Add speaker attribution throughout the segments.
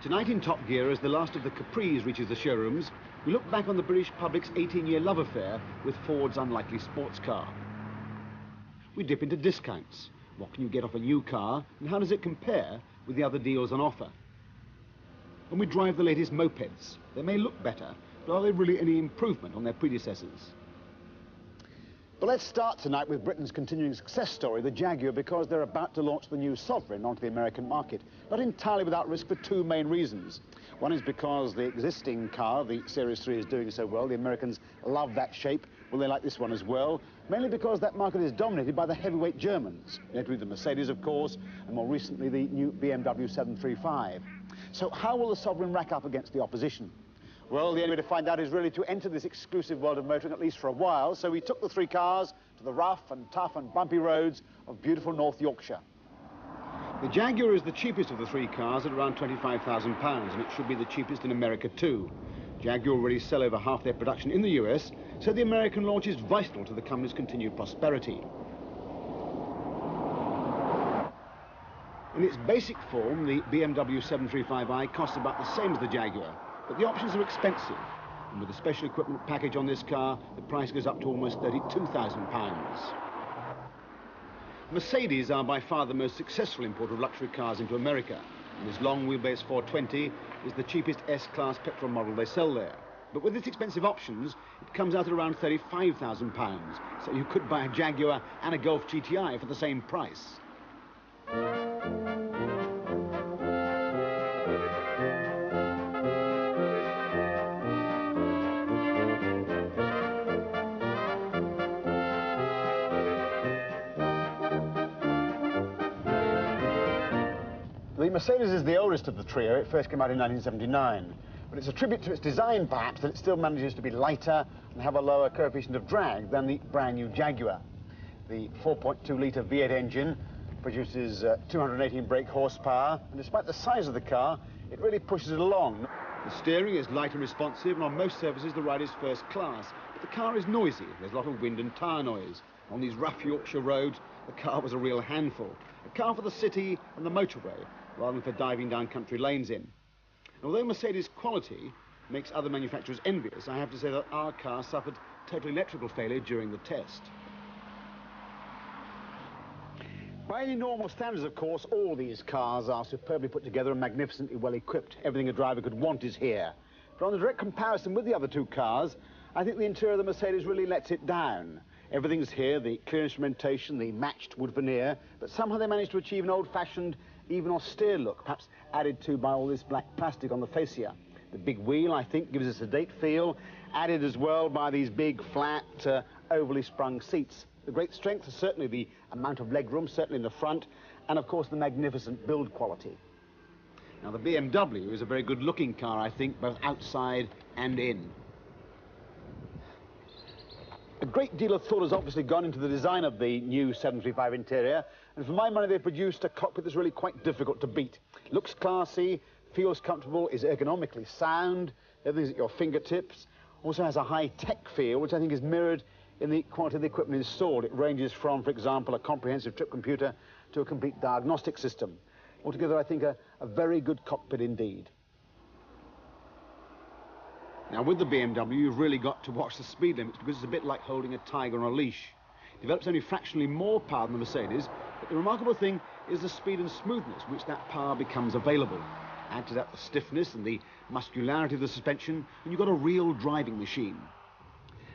Speaker 1: Tonight in Top Gear, as the last of the Capris reaches the showrooms, we look back on the British public's 18-year love affair with Ford's unlikely sports car. We dip into discounts. What can you get off a new car, and how does it compare with the other deals on offer? And we drive the latest mopeds. They may look better, but are they really any improvement on their predecessors? But let's start tonight with Britain's continuing success story, the Jaguar, because they're about to launch the new Sovereign onto the American market. Not entirely without risk for two main reasons. One is because the existing car, the Series 3, is doing so well. The Americans love that shape. Well, they like this one as well. Mainly because that market is dominated by the heavyweight Germans. Notably the Mercedes, of course, and more recently the new BMW 735. So how will the Sovereign rack up against the opposition? Well, the only way to find out is really to enter this exclusive world of motoring, at least for a while. So we took the three cars to the rough and tough and bumpy roads of beautiful North Yorkshire. The Jaguar is the cheapest of the three cars at around £25,000, and it should be the cheapest in America too. Jaguar already sell over half their production in the US, so the American launch is vital to the company's continued prosperity. In its basic form, the BMW 735i costs about the same as the Jaguar, but the options are expensive, and with the special equipment package on this car, the price goes up to almost £32,000. Mercedes are by far the most successful importer of luxury cars into America, and this long wheelbase 420 is the cheapest S-Class petrol model they sell there. But with its expensive options, it comes out at around £35,000, so you could buy a Jaguar and a Golf GTI for the same price. The Mercedes is the oldest of the trio. It first came out in 1979. But it's a tribute to its design, perhaps, that it still manages to be lighter and have a lower coefficient of drag than the brand new Jaguar. The 4.2-litre V8 engine produces 218 brake horsepower, and despite the size of the car, it really pushes it along. The steering is light and responsive, and on most surfaces the ride is first class. But the car is noisy. There's a lot of wind and tyre noise. On these rough Yorkshire roads, the car was a real handful. A car for the city and the motorway, rather than for diving down country lanes in. And although Mercedes' quality makes other manufacturers envious, I have to say that our car suffered total electrical failure during the test. By any normal standards, of course, all these cars are superbly put together and magnificently well equipped. Everything a driver could want is here. But on the direct comparison with the other two cars, I think the interior of the Mercedes really lets it down. Everything's here, the clear instrumentation, the matched wood veneer, but somehow they managed to achieve an old-fashioned, even austere look, perhaps added to by all this black plastic on the fascia. The big wheel, I think, gives us a sedate feel, added as well by these big, flat, ovally sprung seats. The great strength is certainly the amount of legroom, certainly in the front, and of course the magnificent build quality. Now the BMW is a very good-looking car, I think, both outside and in. A great deal of thought has obviously gone into the design of the new 735 interior, and for my money they've produced a cockpit that's really quite difficult to beat. Looks classy, feels comfortable, is ergonomically sound, everything's at your fingertips, also has a high-tech feel, which I think is mirrored in the quality of the equipment installed. It ranges from, for example, a comprehensive trip computer to a complete diagnostic system. Altogether, I think a very good cockpit indeed. Now, with the BMW, you've really got to watch the speed limits, because it's a bit like holding a tiger on a leash. It develops only fractionally more power than the Mercedes, but the remarkable thing is the speed and smoothness which that power becomes available. Add to that the stiffness and the muscularity of the suspension, and you've got a real driving machine.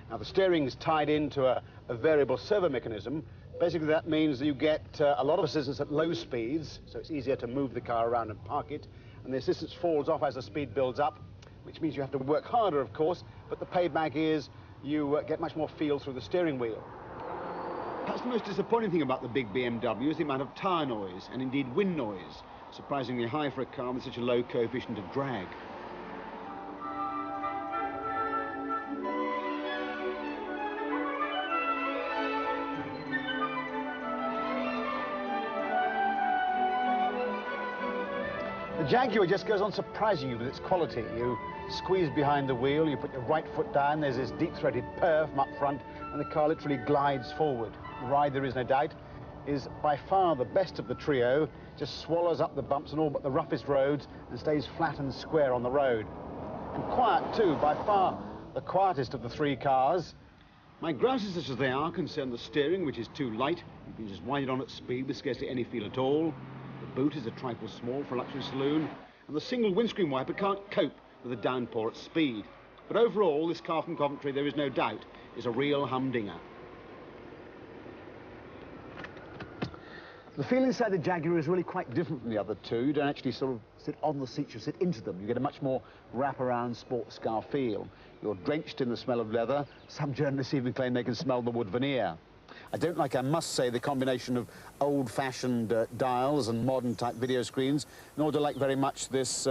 Speaker 1: Now, the steering is tied into a variable servo mechanism. Basically, that means that you get a lot of assistance at low speeds, so it's easier to move the car around and park it, and the assistance falls off as the speed builds up, which means you have to work harder, of course, but the payback is you get much more feel through the steering wheel. Perhaps the most disappointing thing about the big BMW is the amount of tyre noise, and indeed wind noise, surprisingly high for a car with such a low coefficient of drag. The Jaguar just goes on surprising you with its quality. You squeeze behind the wheel, you put your right foot down, there's this deep-throated purr from up front, and the car literally glides forward. The ride, there is no doubt, is by far the best of the trio, just swallows up the bumps and all but the roughest roads and stays flat and square on the road. And quiet too, by far the quietest of the three cars. My grouses, such as they are, concern the steering, which is too light. You can just wind it on at speed with scarcely any feel at all. The boot is a trifle small for a luxury saloon, and the single windscreen wiper can't cope with the downpour at speed. But overall, this car from Coventry, there is no doubt, is a real humdinger. The feel inside the Jaguar is really quite different from the other two. You don't actually sort of sit on the seats, you sit into them. You get a much more wrap-around sports car feel. You're drenched in the smell of leather. Some journalists even claim they can smell the wood veneer. I don't like, I must say, the combination of old-fashioned dials and modern-type video screens, nor do I like very much this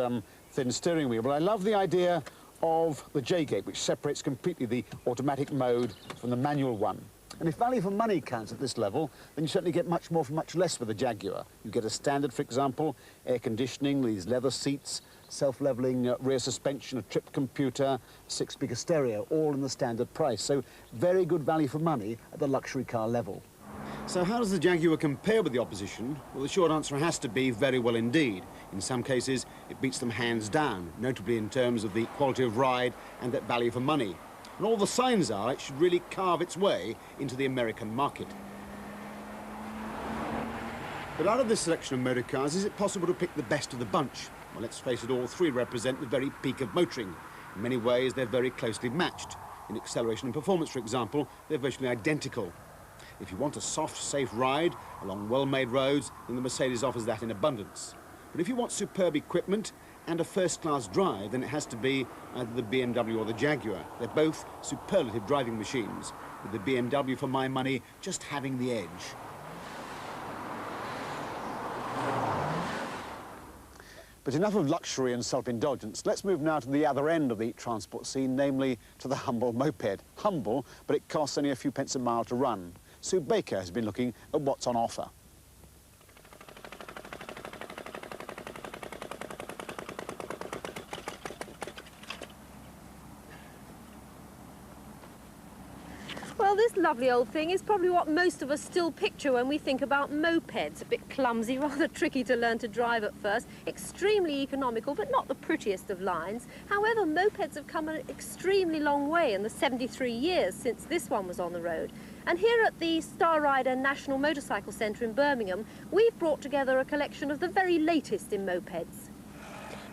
Speaker 1: thin steering wheel. But I love the idea of the J-gate, which separates completely the automatic mode from the manual one. And if value for money counts at this level, then you certainly get much more for much less with the Jaguar. You get a standard, for example, air conditioning, these leather seats, self-leveling rear suspension, a trip computer, 6-speaker stereo, all in the standard price. So very good value for money at the luxury car level. So how does the Jaguar compare with the opposition? Well, the short answer has to be very well indeed. In some cases, it beats them hands down, notably in terms of the quality of ride and that value for money. And all the signs are it should really carve its way into the American market. But out of this selection of motor cars, is it possible to pick the best of the bunch? Well, let's face it, all three represent the very peak of motoring. In many ways, they're very closely matched. In acceleration and performance, for example, they're virtually identical. If you want a soft, safe ride along well-made roads, then the Mercedes offers that in abundance. But if you want superb equipment and a first-class drive, then it has to be either the BMW or the Jaguar. They're both superlative driving machines, with the BMW, for my money, just having the edge. But enough of luxury and self-indulgence. Let's move now to the other end of the transport scene, namely to the humble moped. Humble, but it costs only a few pence a mile to run. Sue Baker has been looking at what's on offer.
Speaker 2: Well, this lovely old thing is probably what most of us still picture when we think about mopeds. A bit clumsy, rather tricky to learn to drive at first, extremely economical, but not the prettiest of lines. However, mopeds have come an extremely long way in the 73 years since this one was on the road. And here at the Star Rider National Motorcycle Centre in Birmingham, we've brought together a collection of the very latest in mopeds.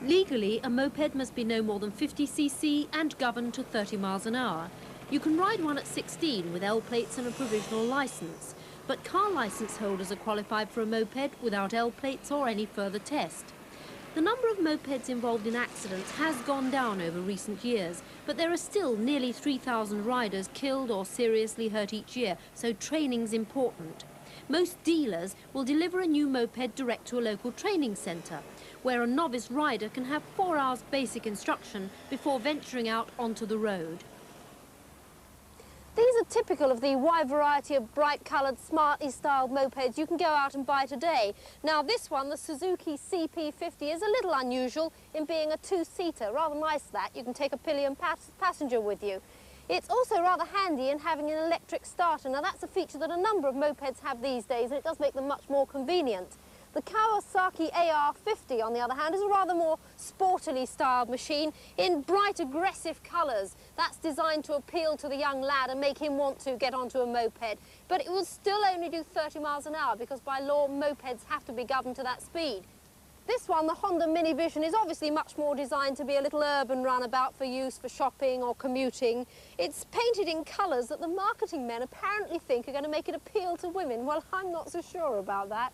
Speaker 3: Legally, a moped must be no more than 50cc and governed to 30 miles an hour. You can ride one at 16 with L plates and a provisional licence, but car licence holders are qualified for a moped without L plates or any further test. The number of mopeds involved in accidents has gone down over recent years, but there are still nearly 3,000 riders killed or seriously hurt each year, so training's important. Most dealers will deliver a new moped direct to a local training centre, where a novice rider can have 4 hours basic instruction before venturing out onto the road.
Speaker 2: These are typical of the wide variety of bright-coloured, smartly styled mopeds you can go out and buy today. Now this one, the Suzuki CP50, is a little unusual in being a two-seater. Rather nice that. You can take a pillion passenger with you. It's also rather handy in having an electric starter. Now that's a feature that a number of mopeds have these days, and it does make them much more convenient. The Kawasaki AR50, on the other hand, is a rather more sportily styled machine in bright, aggressive colours. That's designed to appeal to the young lad and make him want to get onto a moped. But it will still only do 30 miles an hour because by law, mopeds have to be governed to that speed. This one, the Honda Mini Vision, is obviously much more designed to be a little urban runabout for use for shopping or commuting. It's painted in colours that the marketing men apparently think are going to make it appeal to women. Well, I'm not so sure about that.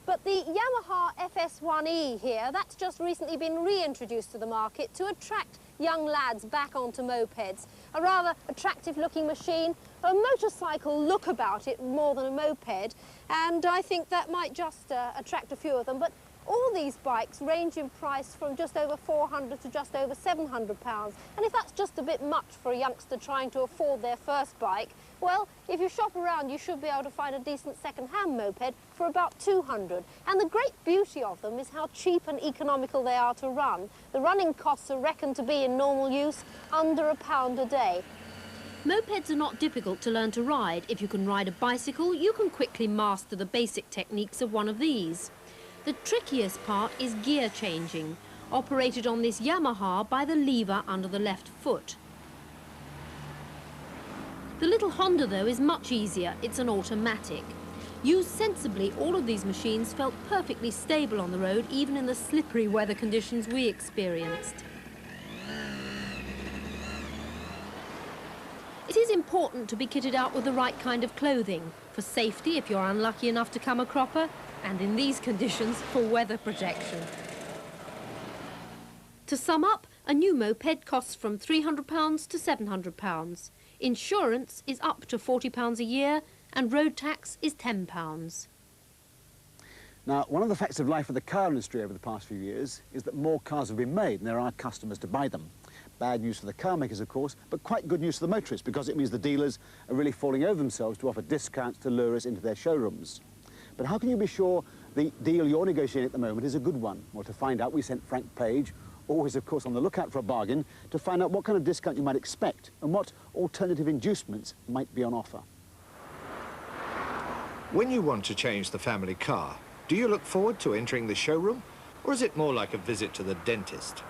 Speaker 2: But the Yamaha FS1E here, that's just recently been reintroduced to the market to attract young lads back onto mopeds. A rather attractive looking machine, a motorcycle look about it more than a moped, and I think that might just attract a few of them. But all these bikes range in price from just over £400 to just over £700. And if that's just a bit much for a youngster trying to afford their first bike, well, if you shop around, you should be able to find a decent second-hand moped for about £200. And the great beauty of them is how cheap and economical they are to run. The running costs are reckoned to be, in normal use, under £1 a day.
Speaker 3: Mopeds are not difficult to learn to ride. If you can ride a bicycle, you can quickly master the basic techniques of one of these. The trickiest part is gear changing, operated on this Yamaha by the lever under the left foot. The little Honda, though, is much easier. It's an automatic. Used sensibly, all of these machines felt perfectly stable on the road, even in the slippery weather conditions we experienced. It is important to be kitted out with the right kind of clothing, for safety if you're unlucky enough to come a cropper, and in these conditions, for weather protection. To sum up, a new moped costs from £300 to £700. Insurance is up to £40 a year, and road tax is £10.
Speaker 1: Now, one of the facts of life of the car industry over the past few years is that more cars have been made and there are customers to buy them. Bad news for the car makers, of course, but quite good news for the motorists, because it means the dealers are really falling over themselves to offer discounts to lure us into their showrooms. But how can you be sure the deal you're negotiating at the moment is a good one? Well, to find out, we sent Frank Page, always, of course, on the lookout for a bargain, to find out what kind of discount you might expect and what alternative inducements might be on offer.
Speaker 4: When you want to change the family car, do you look forward to entering the showroom, or is it more like a visit to the dentist?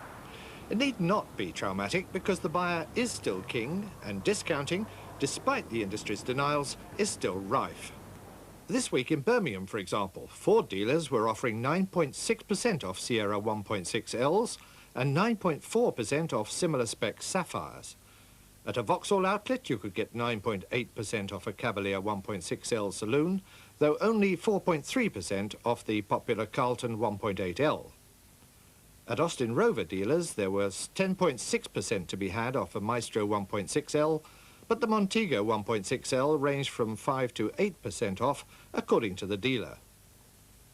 Speaker 4: It need not be traumatic, because the buyer is still king, and discounting, despite the industry's denials, is still rife. This week in Birmingham, for example, Ford dealers were offering 9.6% off Sierra 1.6Ls and 9.4% off similar spec Sapphires. At a Vauxhall outlet, you could get 9.8% off a Cavalier 1.6L Saloon, though only 4.3% off the popular Carlton 1.8L. At Austin Rover dealers, there was 10.6% to be had off a Maestro 1.6L, but the Montego 1.6L ranged from 5 to 8% off, according to the dealer.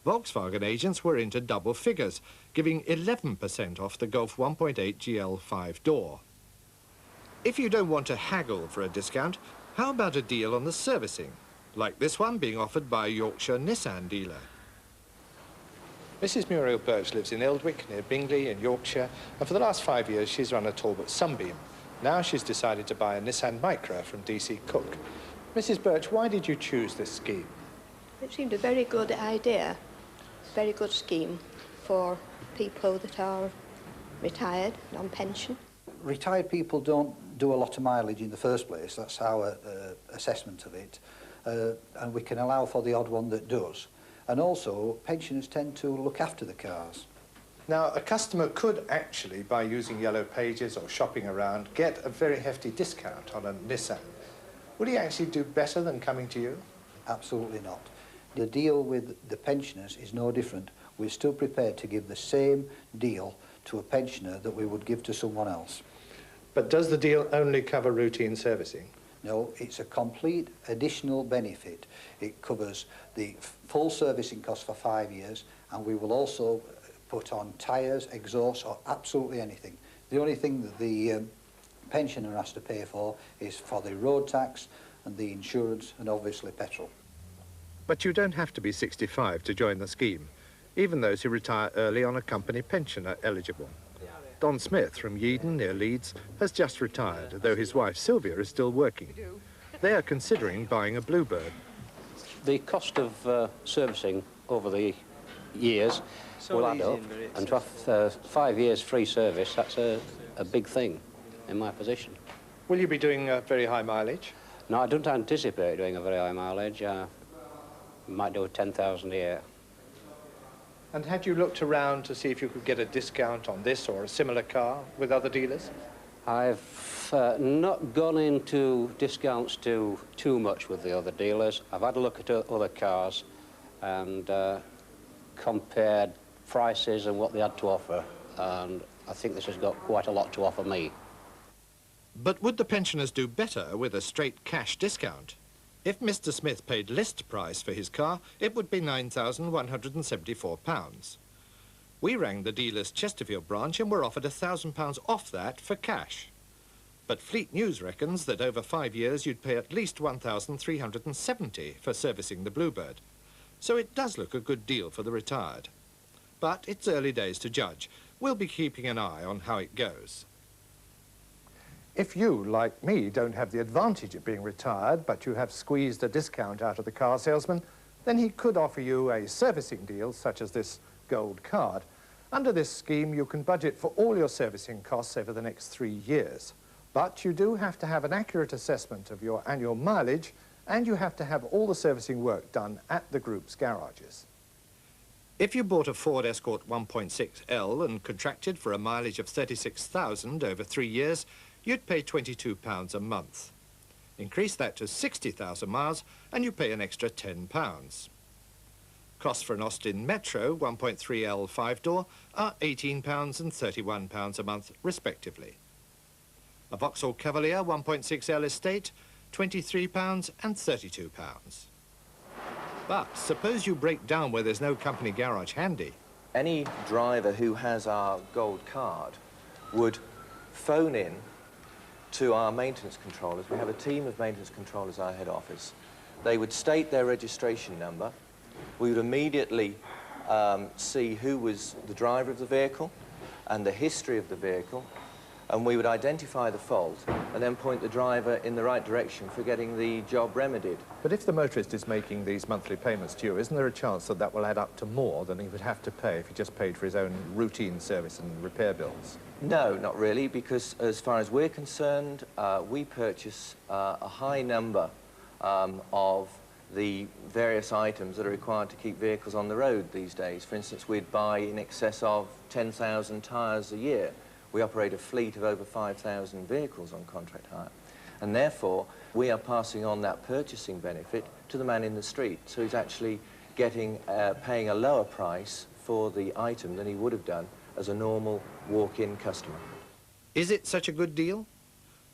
Speaker 4: Volkswagen agents were into double figures, giving 11% off the Golf 1.8 GL 5-door. If you don't want to haggle for a discount, how about a deal on the servicing, like this one being offered by a Yorkshire Nissan dealer?
Speaker 5: Mrs. Muriel Birch lives in Eldwick, near Bingley in Yorkshire, and for the last 5 years she's run a Talbot Sunbeam. Now she's decided to buy a Nissan Micra from DC Cook. Mrs. Birch, why did you choose this scheme?
Speaker 6: It seemed a very good idea, very good scheme for people that are retired, on pension.
Speaker 7: Retired people don't do a lot of mileage in the first place. That's our assessment of it. And we can allow for the odd one that does. And also, pensioners tend to look after the cars.
Speaker 5: Now, a customer could actually, by using Yellow Pages or shopping around, get a very hefty discount on a Nissan. Would he actually do better than coming to you?
Speaker 7: Absolutely not. The deal with the pensioners is no different. We're still prepared to give the same deal to a pensioner that we would give to someone else.
Speaker 5: But does the deal only cover routine servicing?
Speaker 7: No, it's a complete additional benefit. It covers the full servicing cost for 5 years, and we will also put on tyres, exhausts, or absolutely anything. The only thing that the pensioner has to pay for is for the road tax and the insurance and obviously petrol.
Speaker 4: But you don't have to be 65 to join the scheme. Even those who retire early on a company pension are eligible. Don Smith from Yeadon, near Leeds, has just retired, though his wife Sylvia is still working. They are considering buying a Bluebird.
Speaker 8: The cost of servicing over the years will add up, and to have 5 years free service, that's a big thing in my position.
Speaker 5: Will you be doing very high mileage?
Speaker 8: No, I don't anticipate doing a very high mileage. Might do 10,000 a year.
Speaker 5: And had you looked around to see if you could get a discount on this or a similar car with other dealers?
Speaker 8: I've not gone into discounts too much with the other dealers. I've had a look at other cars and compared prices and what they had to offer, and I think this has got quite a lot to offer me.
Speaker 4: But would the pensioners do better with a straight cash discount? If Mr. Smith paid list price for his car, it would be £9,174. We rang the dealer's Chesterfield branch and were offered £1,000 off that for cash. But Fleet News reckons that over 5 years you'd pay at least £1,370 for servicing the Bluebird. So it does look a good deal for the retired. But it's early days to judge. We'll be keeping an eye on how it goes.
Speaker 5: If you, like me, don't have the advantage of being retired, but you have squeezed a discount out of the car salesman, then he could offer you a servicing deal, such as this gold card. Under this scheme, you can budget for all your servicing costs over the next 3 years. But you do have to have an accurate assessment of your annual mileage, and you have to have all the servicing work done at the group's garages.
Speaker 4: If you bought a Ford Escort 1.6L and contracted for a mileage of 36,000 over 3 years, you'd pay £22 a month. Increase that to 60,000 miles and you pay an extra £10. Costs for an Austin Metro 1.3L 5-door are £18 and £31 a month, respectively. A Vauxhall Cavalier 1.6L Estate, £23 and £32. But suppose you break down where there's no company garage handy.
Speaker 9: Any driver who has our gold card would phone in to our maintenance controllers. We have a team of maintenance controllers at our head office. They would state their registration number. We would immediately see who was the driver of the vehicle and the history of the vehicle, and we would identify the fault and then point the driver in the right direction for getting the job remedied.
Speaker 5: But if the motorist is making these monthly payments to you, isn't there a chance that that will add up to more than he would have to pay if he just paid for his own routine service and repair bills?
Speaker 9: No, not really, because as far as we're concerned, we purchase a high number of the various items that are required to keep vehicles on the road these days. For instance, we'd buy in excess of 10,000 tyres a year. We operate a fleet of over 5,000 vehicles on contract hire. And therefore, we are passing on that purchasing benefit to the man in the street. So he's actually getting, paying a lower price for the item than he would have done as a normal walk-in customer.
Speaker 4: Is it such a good deal?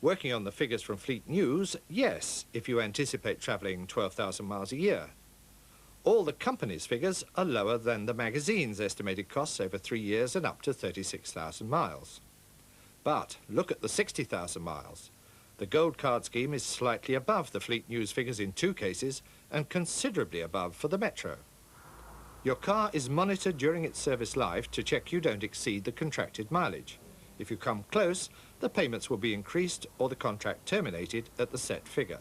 Speaker 4: Working on the figures from Fleet News, yes, if you anticipate travelling 12,000 miles a year. All the company's figures are lower than the magazine's estimated costs over 3 years and up to 36,000 miles. But look at the 60,000 miles. The Gold Card scheme is slightly above the Fleet News figures in 2 cases and considerably above for the Metro. Your car is monitored during its service life to check you don't exceed the contracted mileage. If you come close, the payments will be increased or the contract terminated at the set figure.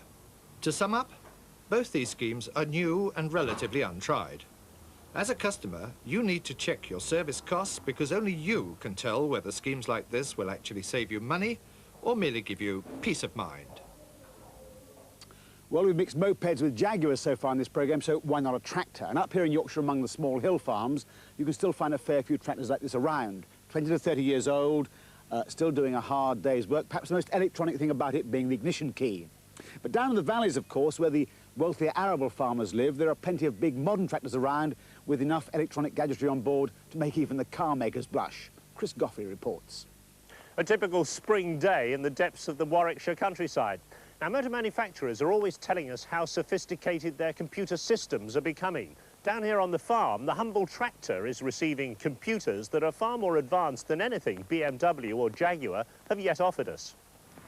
Speaker 4: To sum up, both these schemes are new and relatively untried. As a customer, you need to check your service costs because only you can tell whether schemes like this will actually save you money or merely give you peace of mind.
Speaker 1: Well, we've mixed mopeds with Jaguars so far in this programme, so why not a tractor? And up here in Yorkshire among the small hill farms, you can still find a fair few tractors like this around. 20 to 30 years old, still doing a hard day's work, perhaps the most electronic thing about it being the ignition key. But down in the valleys, of course, where the wealthier arable farmers live, there are plenty of big modern tractors around with enough electronic gadgetry on board to make even the car makers blush. Chris Goffey reports.
Speaker 10: A typical spring day in the depths of the Warwickshire countryside. Now, motor manufacturers are always telling us how sophisticated their computer systems are becoming. Down here on the farm, the humble tractor is receiving computers that are far more advanced than anything BMW or Jaguar have yet offered us.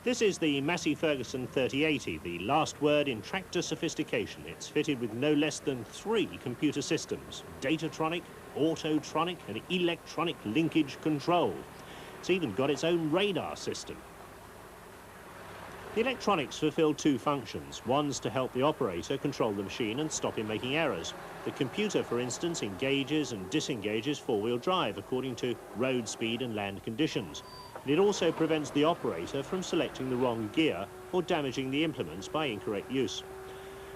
Speaker 10: This is the Massey Ferguson 3080, the last word in tractor sophistication. It's fitted with no less than 3 computer systems: Datatronic, Autotronic and electronic linkage control. It's even got its own radar system. The electronics fulfill 2 functions. One's to help the operator control the machine and stop him making errors. The computer, for instance, engages and disengages four-wheel drive according to road speed and land conditions. And it also prevents the operator from selecting the wrong gear or damaging the implements by incorrect use.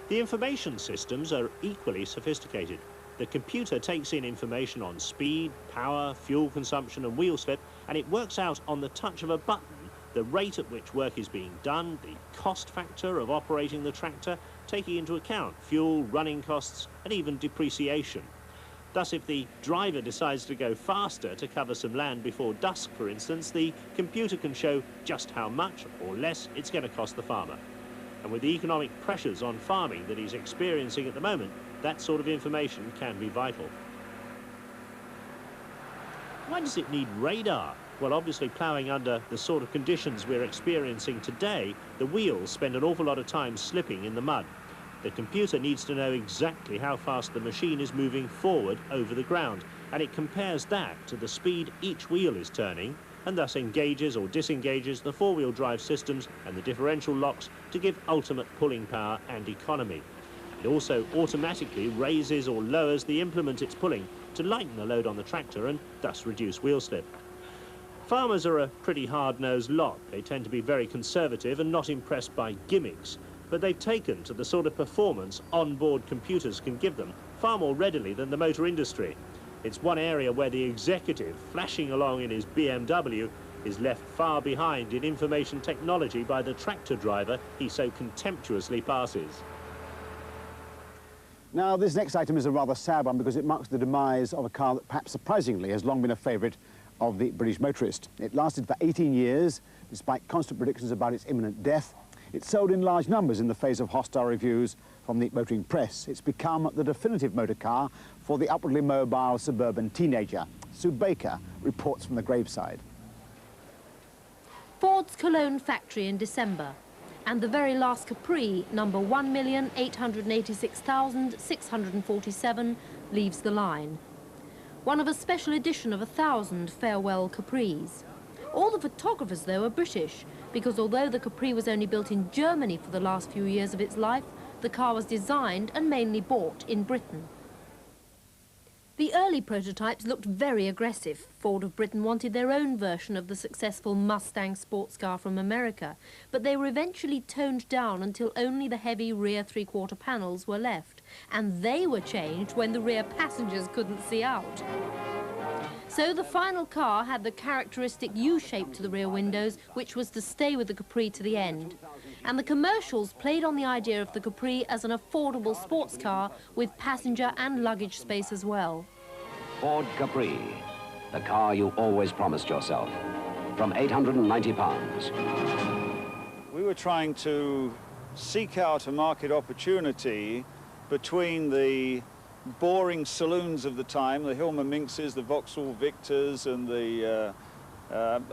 Speaker 10: The information systems are equally sophisticated. The computer takes in information on speed, power, fuel consumption and wheel slip, and it works out on the touch of a button the rate at which work is being done, the cost factor of operating the tractor, taking into account fuel, running costs and even depreciation. Thus, if the driver decides to go faster to cover some land before dusk, for instance, the computer can show just how much or less it's going to cost the farmer. And with the economic pressures on farming that he's experiencing at the moment, that sort of information can be vital. Why does it need radar? Well, obviously, ploughing under the sort of conditions we're experiencing today, the wheels spend an awful lot of time slipping in the mud. The computer needs to know exactly how fast the machine is moving forward over the ground, and it compares that to the speed each wheel is turning and thus engages or disengages the four-wheel drive systems and the differential locks to give ultimate pulling power and economy. It also automatically raises or lowers the implement it's pulling to lighten the load on the tractor and thus reduce wheel slip. Farmers are a pretty hard-nosed lot. They tend to be very conservative and not impressed by gimmicks, but they've taken to the sort of performance on-board computers can give them far more readily than the motor industry. It's one area where the executive, flashing along in his BMW, is left far behind in information technology by the tractor driver he so contemptuously passes.
Speaker 1: Now, this next item is a rather sad one because it marks the demise of a car that perhaps surprisingly has long been a favourite of the British motorist. It lasted for 18 years, despite constant predictions about its imminent death. It sold in large numbers in the face of hostile reviews from the motoring press. It's become the definitive motor car for the upwardly mobile suburban teenager. Sue Baker reports from the graveside.
Speaker 3: Ford's Cologne factory in December, and the very last Capri, number 1,886,647, leaves the line. One of a special edition of 1,000 farewell Capris. All the photographers, though, are British, because although the Capri was only built in Germany for the last few years of its life, the car was designed and mainly bought in Britain. The early prototypes looked very aggressive. Ford of Britain wanted their own version of the successful Mustang sports car from America, but they were eventually toned down until only the heavy rear three-quarter panels were left, and they were changed when the rear passengers couldn't see out. So the final car had the characteristic U-shape to the rear windows, which was to stay with the Capri to the end. And the commercials played on the idea of the Capri as an affordable sports car with passenger and luggage space as well.
Speaker 11: Ford Capri, the car you always promised yourself, from £890.
Speaker 12: We were trying to seek out a market opportunity between the boring saloons of the time, the Hillman Minxes, the Vauxhall Victors, and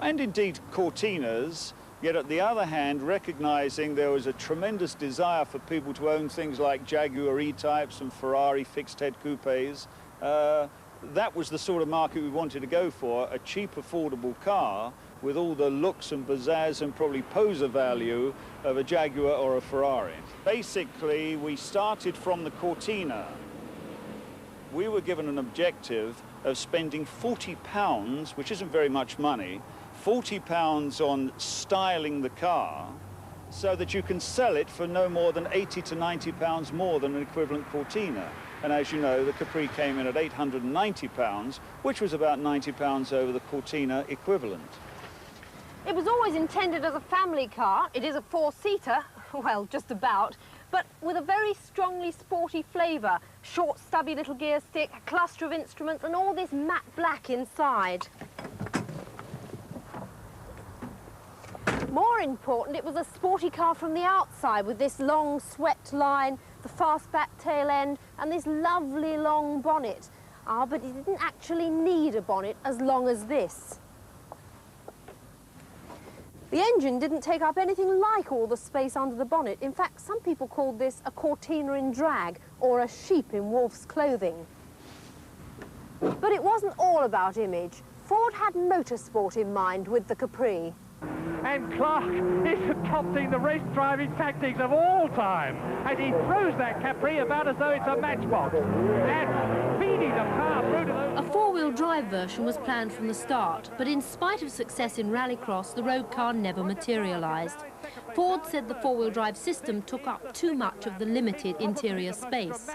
Speaker 12: indeed Cortinas, yet at the other hand recognizing there was a tremendous desire for people to own things like Jaguar E-types and Ferrari fixed-head coupes. That was the sort of market we wanted to go for, a cheap, affordable car with all the looks and pizzazz and probably poser value of a Jaguar or a Ferrari. Basically, we started from the Cortina. We were given an objective of spending £40, which isn't very much money, £40 on styling the car so that you can sell it for no more than £80 to £90 more than an equivalent Cortina. And as you know, the Capri came in at £890, which was about £90 over the Cortina equivalent.
Speaker 2: It was always intended as a family car. It is a four-seater, well, just about, but with a very strongly sporty flavour. Short, stubby little gear stick, a cluster of instruments, and all this matte black inside. More important, it was a sporty car from the outside with this long swept line, the fastback tail end, and this lovely long bonnet. But it didn't actually need a bonnet as long as this. The engine didn't take up anything like all the space under the bonnet. In fact, some people called this a Cortina in drag or a sheep in wolf's clothing. But it wasn't all about image. Ford had motorsport in mind with the Capri.
Speaker 13: And Clark is adopting the race driving tactics of all time. And he throws that Capri about as though it's a matchbox. And feeding the car through to those...
Speaker 3: A four-wheel drive version was planned from the start, but in spite of success in rallycross, the road car never materialised. Ford said the four-wheel drive system took up too much of the limited interior space.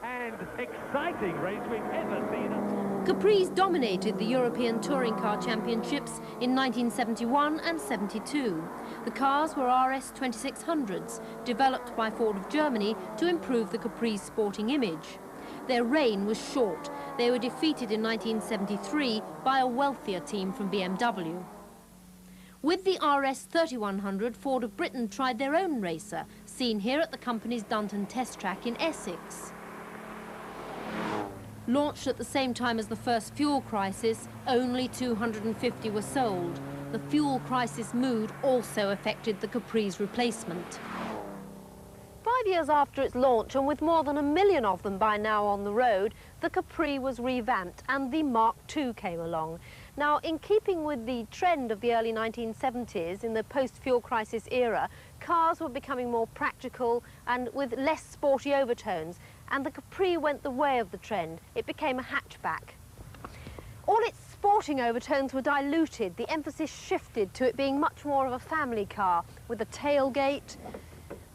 Speaker 13: And exciting race we've ever seen.
Speaker 3: Capris dominated the European Touring Car Championships in 1971 and 72. The cars were RS 2600s, developed by Ford of Germany to improve the Capri's sporting image. Their reign was short. They were defeated in 1973 by a wealthier team from BMW. With the RS 3100, Ford of Britain tried their own racer, seen here at the company's Dunton test track in Essex. Launched at the same time as the first fuel crisis, only 250 were sold. The fuel crisis mood also affected the Capri's replacement. 5
Speaker 2: years after its launch, and with more than 1 million of them by now on the road, the Capri was revamped and the Mark II came along. Now, in keeping with the trend of the early 1970s, in the post-fuel crisis era, cars were becoming more practical and with less sporty overtones, and the Capri went the way of the trend. It became a hatchback. All its sporting overtones were diluted. The emphasis shifted to it being much more of a family car, with a tailgate,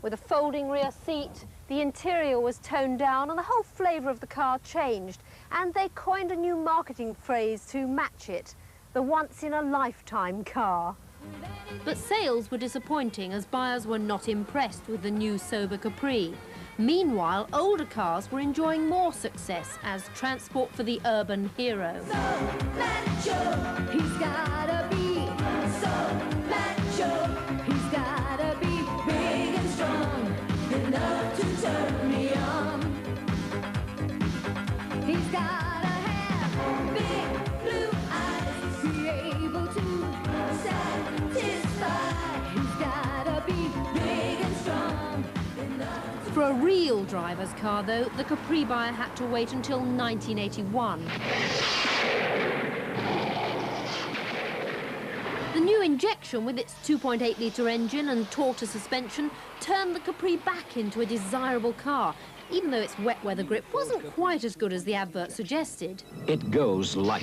Speaker 2: with a folding rear seat. The interior was toned down and the whole flavour of the car changed, and they coined a new marketing phrase to match it: the once-in-a-lifetime car.
Speaker 3: But sales were disappointing as buyers were not impressed with the new sober Capri. Meanwhile, older cars were enjoying more success as transport for the urban hero.
Speaker 14: So macho, he's gotta be so macho, he's gotta be big and strong, enough to turn me on. He's gotta have big blue eyes, be able to satisfy. He's gotta be big and strong, enough.
Speaker 3: For a real driver's car, though, the Capri buyer had to wait until 1981. The new injection, with its 2.8-litre engine and Torta suspension, turned the Capri back into a desirable car, even though its wet weather grip wasn't quite as good as the advert suggested.
Speaker 11: It goes like...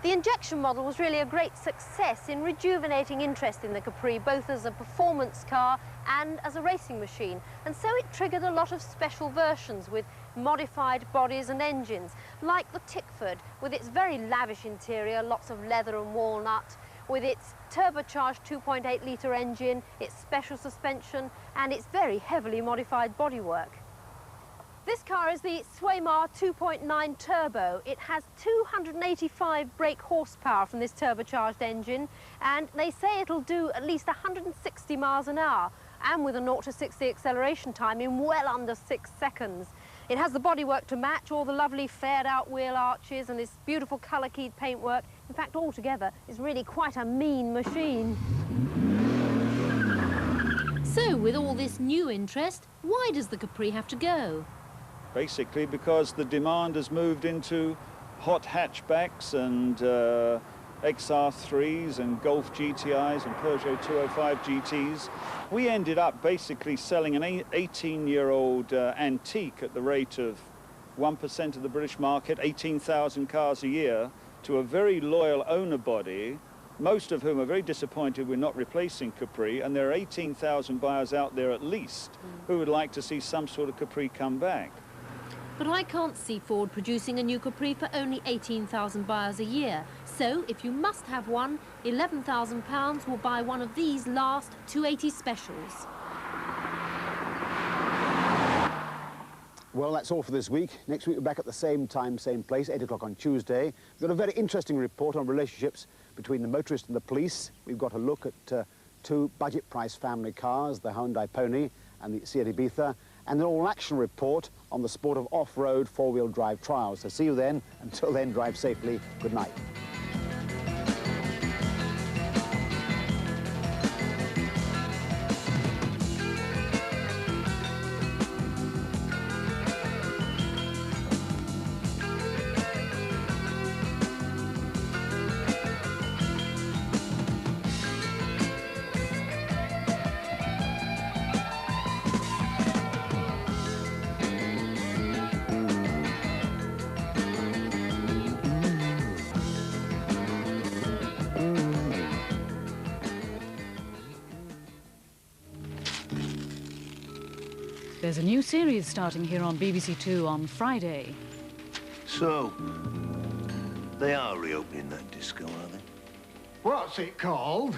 Speaker 2: The injection model was really a great success in rejuvenating interest in the Capri, both as a performance car and as a racing machine. And so it triggered a lot of special versions with modified bodies and engines, like the Tickford, with its very lavish interior, lots of leather and walnut, with its turbocharged 2.8-litre engine, its special suspension, and its very heavily modified bodywork. This car is the Swaymar 2.9 Turbo. It has 285 brake horsepower from this turbocharged engine, and they say it'll do at least 160 miles an hour, and with a 0 to 60 acceleration time in well under 6 seconds. It has the bodywork to match, all the lovely faired-out wheel arches and this beautiful colour-keyed paintwork. In fact, altogether, it's really quite a mean machine.
Speaker 3: So, with all this new interest, why does the Capri have to go?
Speaker 12: Basically because the demand has moved into hot hatchbacks and XR3s and Golf GTIs and Peugeot 205 GTs. We ended up basically selling an 18-year-old antique at the rate of 1% of the British market, 18,000 cars a year, to a very loyal owner body, most of whom are very disappointed we're not replacing Capri, and there are 18,000 buyers out there at least who would like to see some sort of Capri come back.
Speaker 3: But I can't see Ford producing a new Capri for only 18,000 buyers a year. So, if you must have one, £11,000 will buy one of these last 280 specials.
Speaker 1: Well, that's all for this week. Next week we're back at the same time, same place, 8 o'clock on Tuesday. We've got a very interesting report on relationships between the motorist and the police. We've got a look at two budget price family cars, the Hyundai Pony and the Seat Ibiza, and an all-action report on the sport of off-road four-wheel drive trials. So see you then. Until then, drive safely. Good night.
Speaker 15: There's a new series starting here on BBC Two on Friday.
Speaker 16: So, they are reopening that disco, are they?
Speaker 17: What's it called?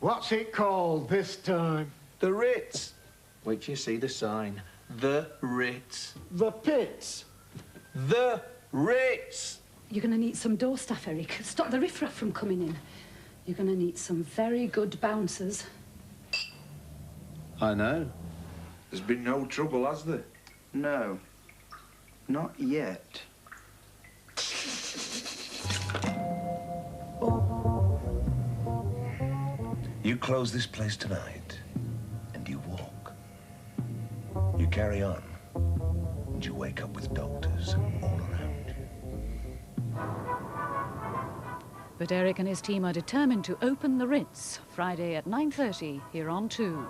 Speaker 17: What's it called this time?
Speaker 18: The Ritz. Wait till you see the sign. The Ritz.
Speaker 17: The Pits.
Speaker 18: The Ritz.
Speaker 19: You're going to need some door staff, Eric. Stop the riffraff from coming in. You're going to need some very good bouncers.
Speaker 18: I know. There's been no trouble, has there?
Speaker 20: No. Not yet.
Speaker 16: You close this place tonight, and you walk. You carry on, and you wake up with doctors all around you.
Speaker 15: But Eric and his team are determined to open the Ritz Friday at 9:30 here on 2.